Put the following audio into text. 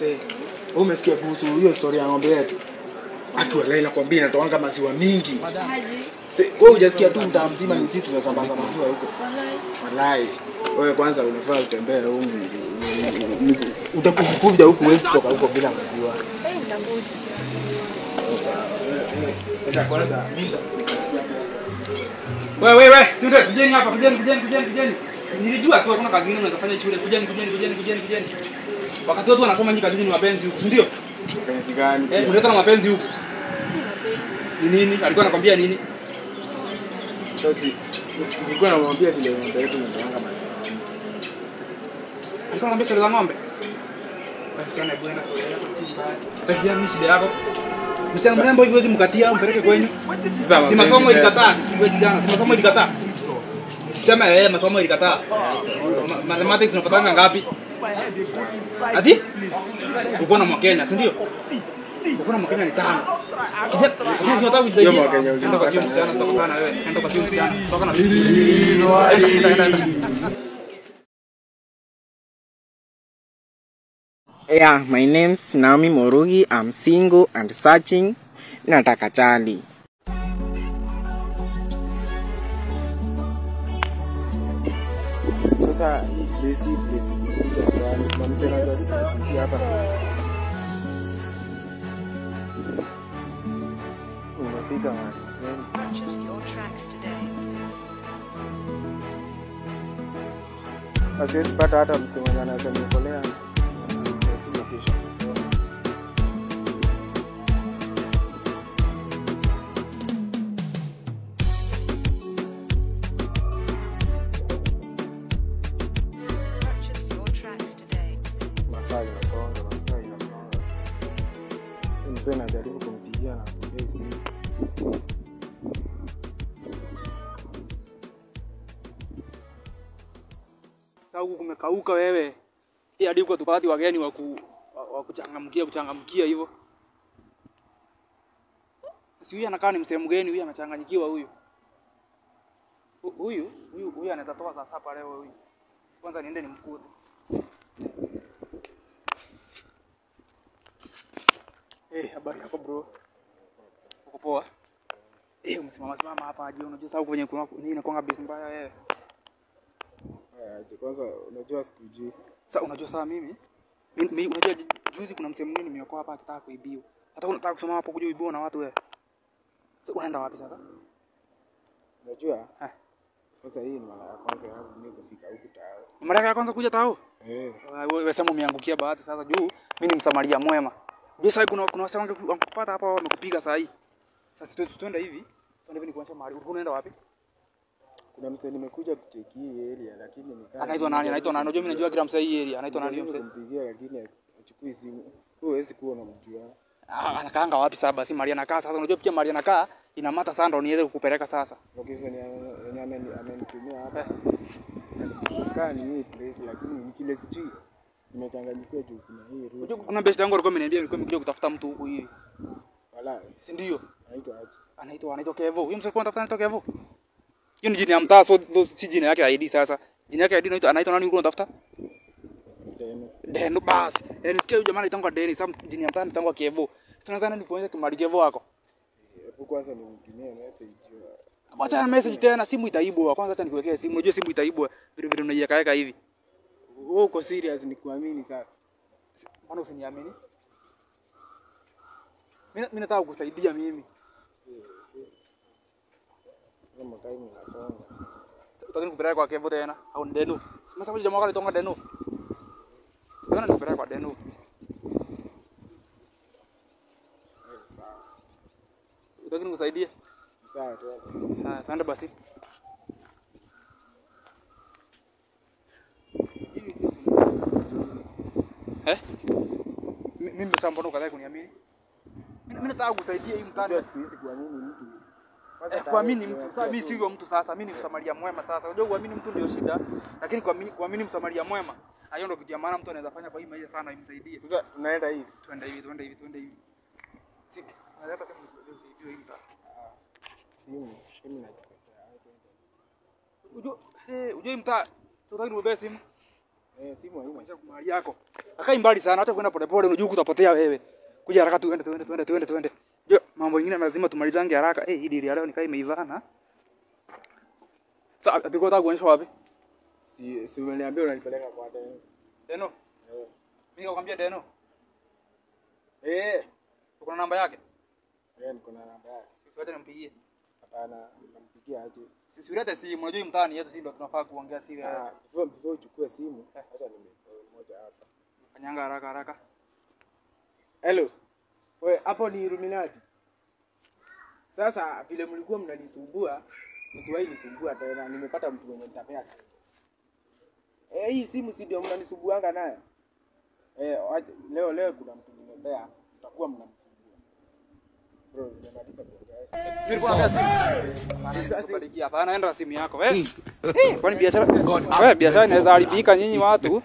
Wewe umesikia kuhusu hiyo story ya ng'ombe yetu? Watu wale nakwambia inatoanga maziwa mingi. Wewe hujasikia tu mtaa mzima ni sisi tunasambaza maziwa huko. Wallahi. Wewe kwanza unafaa utembee huko. Utakuja huko huwezi kutoka huko bila maziwa. Utakuja. Kwanza mimi wewe student kujeni hapa kujeni. Nilijua tu hakuna kazi nyingine unazofanya shule. Kujeni. Wakati watu wanasoma nyinyi kazi ni mapenzi huko, ndio? mapenzi gani? Unaleta na mapenzi huko. Si mapenzi. Ni nini? Alikuwa anakuambia nini? Sasa nilikuwa namwambia vile ng'ombe yetu inatoanga maziwa. Alikuwa anambia shule za ng'ombe. Basi ana bwana story yako si mbaya. Basi ni shida yako. Msichana mrembo hivi wezi mkatia mpeleke kwenyu. Si masomo ilikataa, si wewe kijana, si masomo ilikataa. Sema masomo ilikataa. Mathematics unafatanga ngapi? Ati? Uko na Mkenya, si ndio? Uko na Mkenya ni 5. Kijana, unataka kujisaidia. Ndio Mkenya Ndio kwa hiyo msichana toka sana wewe. Ndio kwa hiyo msichana. Toka na sisi. Enda. Yeah, my name's Naomi Morugi. I'm single and searching. Nataka chali. Sasa place kuja ndani kwa msela hapa na unafika wapi? Purchase your tracks today. Asiwezi pata hata msemo anasema nikolea. Purchase your tracks today. Masaa inasonga. Mzee anajaribu kumpigia na kupokea simu. Sasa huku kumekauka wewe. Hii hadi huko tupati wageni wa kuchangamkia hivyo. Si huyu anakaa ni msemo mgeni, huyu amechanganyikiwa huyu. Huyu anaweza toa saa sapa leo huyu. Kwanza niende nimkute. Habari yako bro? Uko poa? Umesimama hapa aje? Unajua sasa kwenye kuna nini inakuanga base mbaya wewe. Kwanza unajua sikujui. Sasa unajua sasa mimi unajua juzi kuna msemo mwingine nimeokoa hapa akitaka kuibiwa. Hata unataka kusoma hapo kuja uibiwa na watu wewe. Sasa unaenda wapi sasa? Unajua? Sasa hii ni mara ya kwanza yangu mimi kufika huku tao. Mara ya kwanza kuja tao? Wewe sema umeangukia bahati sasa juu mimi ni msamaria mwema. Sasa kuna wasema wangekupata hapa wamekupiga saa hii. Sasa tuende hivi. Tuende hivi kuacha mahali. Unaenda wapi? Kuna msee nimekuja kucheki hii area lakini nikaa. Anaitwa nani? Unajua mimi najua kila msee hii area. Anaitwa nani msee? Nimpigia lakini achukui simu. Huwezi kuwa unamjua. Anakaanga wapi sasa basi Maria anakaa sasa unajua pia Maria anakaa inamata sana ndo niweze kukupeleka sasa. Location yenye amenitumia hapa. Kaa ni hii place lakini ni kile sijui. Nimechanganyikiwa juu kuna hii route. Unajua kuna best yangu alikuwa ameniambia nilikuwa nimekuja kutafuta mtu huku hivi. Wala, si ndio? Anaitwa aje? Anaitwa Kevo. Huyo mseko anatafuta anaitwa Kevo. Hiyo ni jina ya mtaa so si jina yake ya ID sasa. Jina yake ya ID anaitwa nani huko unatafuta? Deno basi. Nisikia huyo jamaa anaitwa Dennis, sasa jina ya mtaa anaitwa Kevo. Tunaweza nani kuonyesha kimali Kevo wako? Hapo kwanza nimtumie message. Acha message tena, simu itaibwa. Kwanza acha nikuwekee simu. Unajua simu itaibwa. Vile unaiweka hivi. Wewe uko serious ni kuamini sasa? Mbona usiniamini? Mimi nataka kukusaidia mimi. Kama time inasonga. Utaki nikupeleke kwa Kevo tena au Deno? Sasa kwa jamaa kalitonga Deno. Tena nikupeleke kwa Deno. Sawa. Utaki nikusaidie? Sawa tu. Twende basi. Mimi sasa mbona ukataka kuniamini? Mimi nataka kusaidia hii mtani. Siku hizi kuamini mtu. Kuamini mtu. Sasa mimi sio mtu sasa, mimi ni msamaria mwema sasa. Unajua kuamini mtu ndio shida, lakini kuamini msamaria mwema. Hayo ndio vitu ya maana mtu anaweza fanya kwa hii maisha sana imsaidie. Sasa tunaenda hivi. Twende hivi. Siku. Nataka sema ndio hii mtani. Simu na Unajua hii mtaa. Sasa unataka niwebe simu? Simu haina. Acha kumali yako. Akai mbali sana hata kwenda polepole unajua utapotea wewe. Kuja haraka tuende. Jo, mambo mengine lazima tumalizange haraka. Hii dili ya leo nikai imeivana. Sasa tukotaka kuonyesha wapi? Si umeniambia unanipeleka kwa Deno. Deno. Mimi nikakwambia Deno. Uko na namba yake? Niko na namba yake. Sisi wote nimpigie. Hapana, nampigia aje. Sisi wote simu unajua mtaani yetu sisi ndio tunafaa kuongea siri. Before uchukue simu, acha moja hapa. Kanyanga haraka. Hello. Wewe hapo ni Illuminati. Sasa vile mlikuwa mnanisumbua, msiwahi nisumbua tena. Nimepata mtu mwenye nitapea simu. Hii simu si ndio mnanisumbuanga nayo? Leo kuna mtu nimepea, tutakuwa mnamsumbua. Bro, nimemaliza kuongea. Nilikuwa na simu. Sasa hapa naenda simu yako. Kwani biashara? Wewe biashara inaweza haribika nyinyi watu.